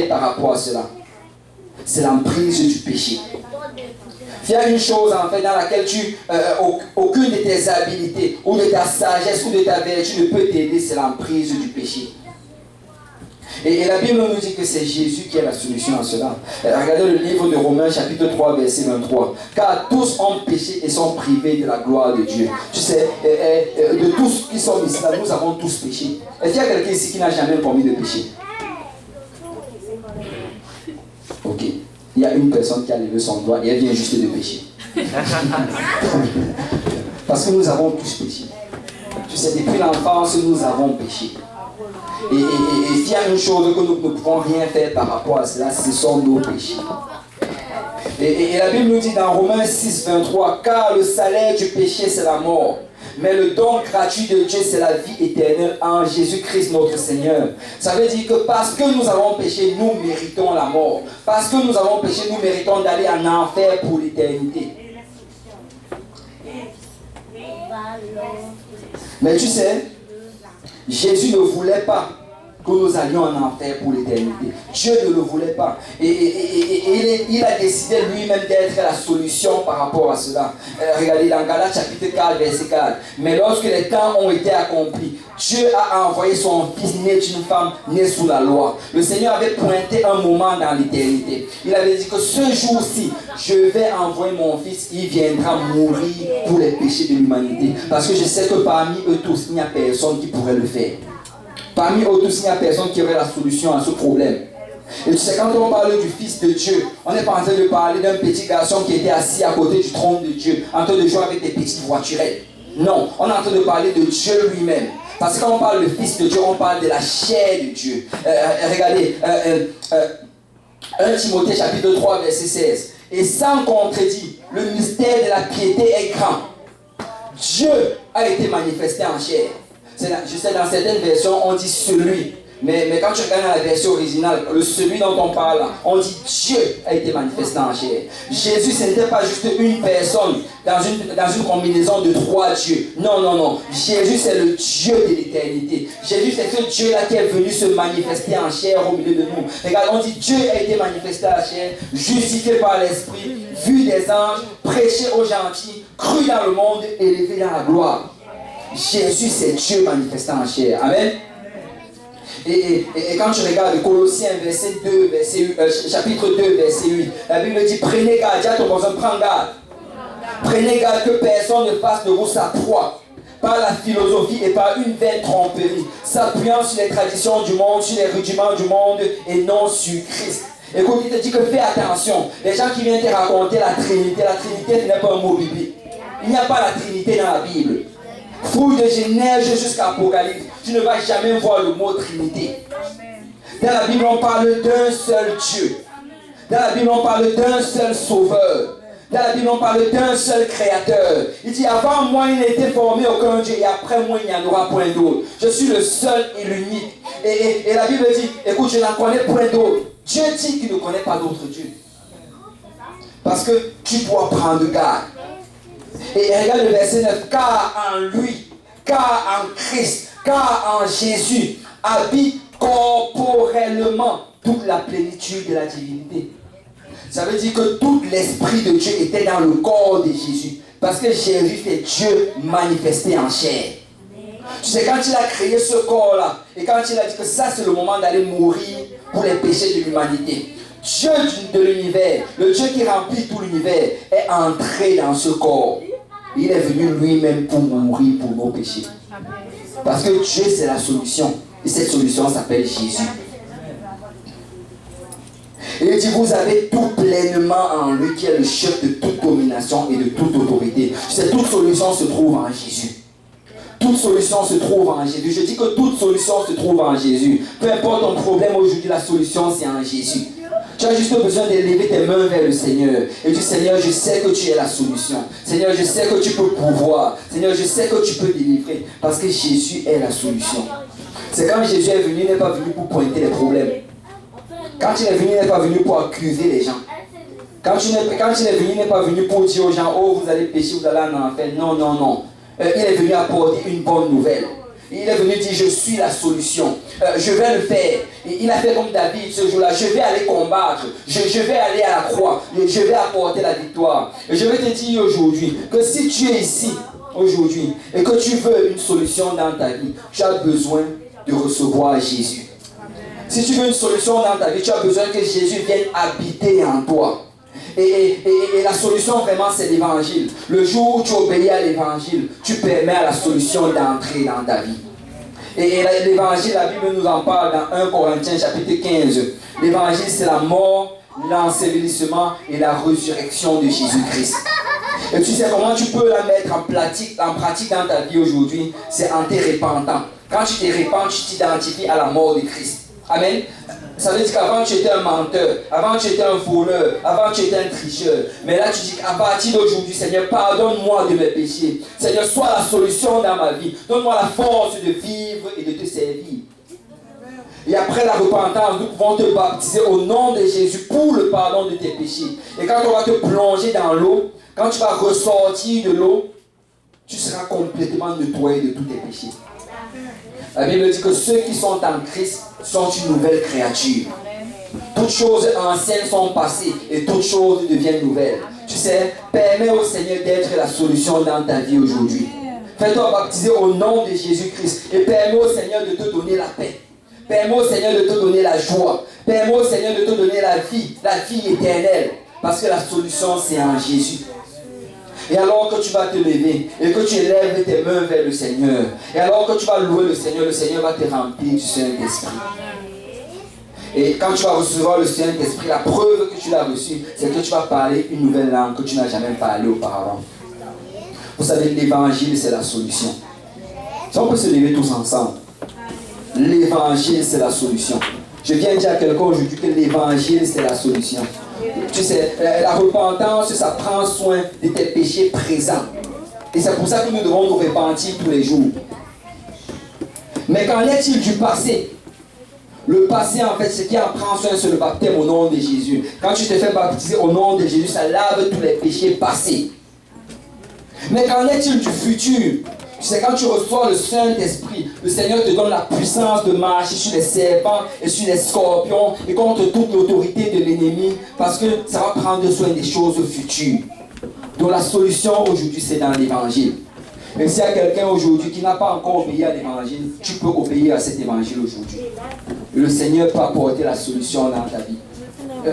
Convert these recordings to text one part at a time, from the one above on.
par rapport à cela. C'est l'emprise du péché. Il y a une chose en fait dans laquelle aucune de tes habilités ou de ta sagesse ou de ta vertu ne peut t'aider, c'est l'emprise du péché. Et la Bible nous dit que c'est Jésus qui est la solution à cela. Regardez le livre de Romains chapitre 3 verset 23. Car tous ont péché et sont privés de la gloire de Dieu. Tu sais, de tous qui sont ici, là, nous avons tous péché. Est-ce qu'il y a quelqu'un ici qui n'a jamais commis de péché? Ok. Il y a une personne qui a levé son doigt et elle vient juste de pécher. Parce que nous avons tous péché. Tu sais, depuis l'enfance, nous avons péché. Et s'il y a une chose que nous ne pouvons rien faire par rapport à cela, ce sont nos péchés. Et la Bible nous dit dans Romains 6, 23, car le salaire du péché, c'est la mort. Mais le don gratuit de Dieu, c'est la vie éternelle en Jésus-Christ notre Seigneur. Ça veut dire que parce que nous avons péché, nous méritons la mort. Parce que nous avons péché, nous méritons d'aller en enfer pour l'éternité. Mais tu sais, Jésus ne voulait pas que nous allions en enfer pour l'éternité. Dieu ne le voulait pas. Et il a décidé lui-même d'être la solution par rapport à cela. Regardez dans Galates chapitre 4, verset 4. Mais lorsque les temps ont été accomplis, Dieu a envoyé son fils né d'une femme née sous la loi. Le Seigneur avait pointé un moment dans l'éternité. Il avait dit que ce jour-ci, je vais envoyer mon fils, il viendra mourir pour les péchés de l'humanité. Parce que je sais que parmi eux tous, il n'y a personne qui pourrait le faire. Parmi eux tous, il n'y a personne qui aurait la solution à ce problème. Et tu sais, quand on parle du Fils de Dieu, on n'est pas en train de parler d'un petit garçon qui était assis à côté du trône de Dieu, en train de jouer avec des petites voiturettes. Non, on est en train de parler de Dieu lui-même. Parce que quand on parle de Fils de Dieu, on parle de la chair de Dieu. Regardez, 1 Timothée chapitre 3, verset 16. Et sans contredit, le mystère de la piété est grand. Dieu a été manifesté en chair. Je sais, dans certaines versions, on dit celui. Mais quand tu regardes la version originale, le celui dont on parle, on dit Dieu a été manifesté en chair. Jésus, ce n'était pas juste une personne dans une combinaison de trois dieux. Non, non, non. Jésus, c'est le Dieu de l'éternité. Jésus, c'est ce Dieu-là qui est venu se manifester en chair au milieu de nous. Regarde, on dit Dieu a été manifesté en chair, justifié par l'Esprit, vu des anges, prêché aux gentils, cru dans le monde, élevé dans la gloire. Jésus, c'est Dieu manifesté en chair. Amen. Et quand tu regardes Colossiens verset 2, chapitre 2, verset 8, la Bible dit, prenez garde, dis à ton voisin, prends garde. Prenez garde que personne ne fasse de vous sa proie, par la philosophie et par une vaine tromperie, s'appuyant sur les traditions du monde, sur les rudiments du monde et non sur Christ. Écoute, il te dit que fais attention. Les gens qui viennent te raconter la Trinité ce n'est pas un mot biblique. Il n'y a pas la Trinité dans la Bible. Fouille de Genèse jusqu'à Apocalypse, tu ne vas jamais voir le mot Trinité. Dans la Bible, on parle d'un seul Dieu. Dans la Bible, on parle d'un seul Sauveur. Dans la Bible, on parle d'un seul Créateur. Il dit, avant moi, il n'était formé aucun Dieu, et après moi, il n'y en aura point d'autre. Je suis le seul et l'unique. Et la Bible dit, écoute, je n'en connais point d'autre. Dieu dit qu'il ne connaît pas d'autre Dieu. Parce que tu dois prendre garde. Et regarde le verset 9. Car en lui, car en Christ, car en Jésus, habite corporellement toute la plénitude de la divinité. Ça veut dire que tout l'Esprit de Dieu était dans le corps de Jésus. Parce que Jésus, c'est Dieu manifesté en chair. Tu sais, quand il a créé ce corps-là, et quand il a dit que ça, c'est le moment d'aller mourir pour les péchés de l'humanité, Dieu de l'univers, le Dieu qui remplit tout l'univers, est entré dans ce corps. Il est venu lui-même pour mourir pour nos péchés. Parce que Dieu, c'est la solution. Et cette solution s'appelle Jésus. Et il dit, vous avez tout pleinement en lui qui est le chef de toute domination et de toute autorité. Tu sais, toute solution se trouve en Jésus. Toute solution se trouve en Jésus. Je dis que toute solution se trouve en Jésus. Peu importe ton problème aujourd'hui, la solution c'est en Jésus. Tu as juste besoin d'élever tes mains vers le Seigneur. Et dis, Seigneur, je sais que tu es la solution. Seigneur, je sais que tu peux pouvoir. Seigneur, je sais que tu peux délivrer. Parce que Jésus est la solution. C'est quand Jésus est venu, il n'est pas venu pour pointer les problèmes. Quand il est venu, il n'est pas venu pour accuser les gens. Quand il est venu, il n'est pas venu pour dire aux gens, oh, vous allez pécher, vous allez en enfer. Non, non, non. Il est venu apporter une bonne nouvelle. Il est venu dire, je suis la solution. Je vais le faire. Il a fait comme David ce jour-là. Je vais aller combattre. Je vais aller à la croix. Je vais apporter la victoire. Et je vais te dire aujourd'hui que si tu es ici aujourd'hui et que tu veux une solution dans ta vie, tu as besoin de recevoir Jésus. Si tu veux une solution dans ta vie, tu as besoin que Jésus vienne habiter en toi. Et la solution vraiment c'est l'évangile. Le jour où tu obéis à l'évangile, tu permets à la solution d'entrer dans ta vie. Et l'évangile, la Bible nous en parle dans 1 Corinthiens chapitre 15. L'évangile c'est la mort, l'ensevelissement et la résurrection de Jésus-Christ. Et tu sais comment tu peux la mettre en pratique dans ta vie aujourd'hui? C'est en te repentant. Quand tu te repens, tu t'identifies à la mort de Christ. Amen. Ça veut dire qu'avant tu étais un menteur, avant tu étais un voleur, avant tu étais un tricheur. Mais là tu dis qu'à partir d'aujourd'hui, Seigneur, pardonne-moi de mes péchés. Seigneur, sois la solution dans ma vie. Donne-moi la force de vivre et de te servir. Et après la repentance, nous pouvons te baptiser au nom de Jésus pour le pardon de tes péchés. Et quand on va te plonger dans l'eau, quand tu vas ressortir de l'eau, tu seras complètement nettoyé de tous tes péchés. La Bible dit que ceux qui sont en Christ sont une nouvelle créature. Toutes choses anciennes sont passées et toutes choses deviennent nouvelles. Tu sais, permets au Seigneur d'être la solution dans ta vie aujourd'hui. Fais-toi baptiser au nom de Jésus-Christ et permets au Seigneur de te donner la paix. Permets au Seigneur de te donner la joie. Permets au Seigneur de te donner la vie éternelle. Parce que la solution c'est en Jésus. Et alors que tu vas te lever et que tu élèves tes mains vers le Seigneur, et alors que tu vas louer le Seigneur va te remplir du Saint-Esprit. Et quand tu vas recevoir le Saint-Esprit, la preuve que tu l'as reçu, c'est que tu vas parler une nouvelle langue que tu n'as jamais parlé auparavant. Vous savez, l'évangile c'est la solution. Si on peut se lever tous ensemble, l'évangile c'est la solution. Je viens dire à quelqu'un aujourd'hui que l'évangile c'est la solution. Tu sais, la repentance, ça prend soin de tes péchés présents. Et c'est pour ça que nous devons nous repentir tous les jours. Mais qu'en est-il du passé? Le passé, en fait, ce qui en prend soin, c'est le baptême au nom de Jésus. Quand tu te fais baptiser au nom de Jésus, ça lave tous les péchés passés. Mais qu'en est-il du futur? Tu sais, quand tu reçois le Saint-Esprit, le Seigneur te donne la puissance de marcher sur les serpents et sur les scorpions et contre toute l'autorité de l'ennemi, parce que ça va prendre soin des choses futures. Donc la solution aujourd'hui, c'est dans l'évangile. Et s'il y a quelqu'un aujourd'hui qui n'a pas encore obéi à l'évangile, tu peux obéir à cet évangile aujourd'hui. Et le Seigneur peut apporter la solution dans ta vie.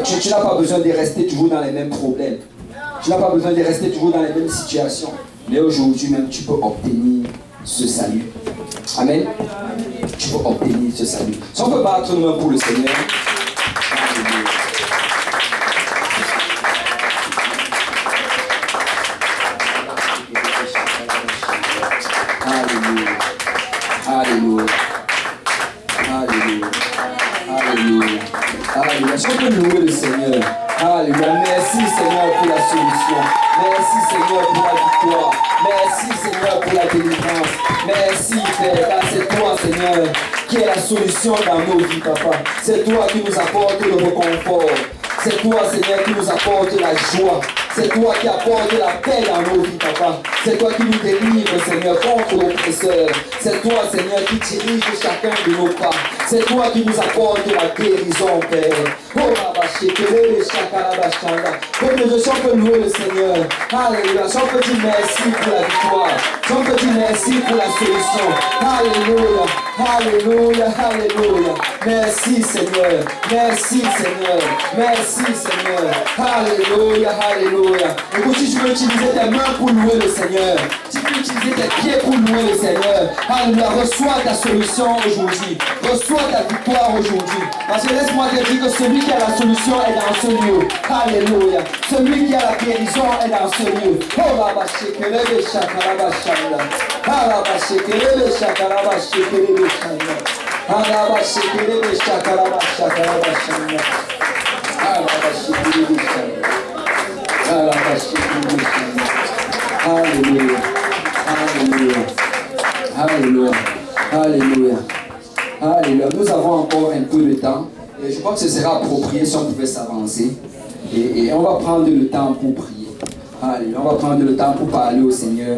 Tu n'as pas besoin de rester toujours dans les mêmes problèmes. Tu n'as pas besoin de rester toujours dans les mêmes situations. Mais aujourd'hui même, tu peux obtenir ce salut. Amen. Tu peux obtenir ce salut. Si on peut battre nos mains pour le Seigneur. Alléluia. Alléluia. Alléluia. Alléluia. Alléluia. Si on peut louer le Seigneur. Alléluia. Merci Seigneur pour la solution. Merci Seigneur pour la victoire. Merci Seigneur pour la délivrance. Merci Père, car c'est toi Seigneur qui est la solution dans nos vies, Papa. C'est toi qui nous apporte le réconfort. C'est toi Seigneur qui nous apporte la joie. C'est toi qui apporte la paix dans nos vies, Papa. C'est toi qui nous délivre, Seigneur, contre l'oppresseur. C'est toi, Seigneur, qui dirige chacun de nos pas. C'est toi qui nous apporte la guérison, Père. Oh, Dieu, si on peut louer le Seigneur. Alléluia. Si on peut dire merci pour la victoire. Si on peut dire merci pour la solution. Alléluia. Alléluia. Alléluia. Merci, Seigneur. Merci, Seigneur. Merci, Seigneur. Alléluia. Alléluia. Écoute, si tu veux utiliser tes mains pour louer le Seigneur, si tu veux utiliser tes pieds pour louer le Seigneur, alléluia, reçois ta solution aujourd'hui. Reçois ta victoire aujourd'hui. Parce que laisse-moi te dire que celui qui a la solution est dans ce lieu. Alléluia. Celui qui a la guérison est dans ce lieu. Oh la bachekelebe shakaraba shanda. La bachekelebe shakaraba shekelebe shanda. La bachekelebe shakaraba shakaraba shanda. La bachekelebe shanda. La bachekelebe shanda. Alléluia. Alléluia. Alléluia. Alléluia. Alléluia. Nous avons encore un peu de temps. Et je crois que ce sera approprié si on pouvait s'avancer. Et on va prendre le temps pour prier. Alléluia. On va prendre le temps pour parler au Seigneur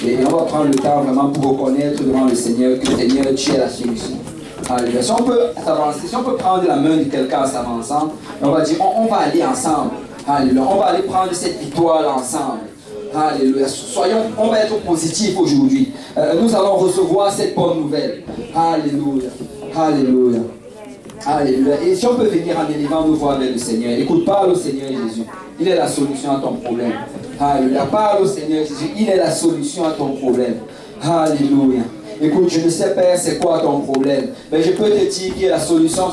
Et on va prendre le temps vraiment pour reconnaître devant le Seigneur que Seigneur, tu es la solution. Alléluia. Si on peut s'avancer, si on peut prendre la main de quelqu'un en s'avançant, on va dire, on va aller ensemble. Alléluia. On va aller prendre cette victoire ensemble. Alléluia. On va être positif aujourd'hui. Nous allons recevoir cette bonne nouvelle. Alléluia. Alléluia. Alléluia. Et si on peut venir en élevant nos voix vers le Seigneur, écoute, parle au Seigneur Jésus. Il est la solution à ton problème. Alléluia. Parle au Seigneur Jésus. Il est la solution à ton problème. Alléluia. Écoute, je ne sais pas c'est quoi ton problème, mais je peux te dire qu'il est la solution.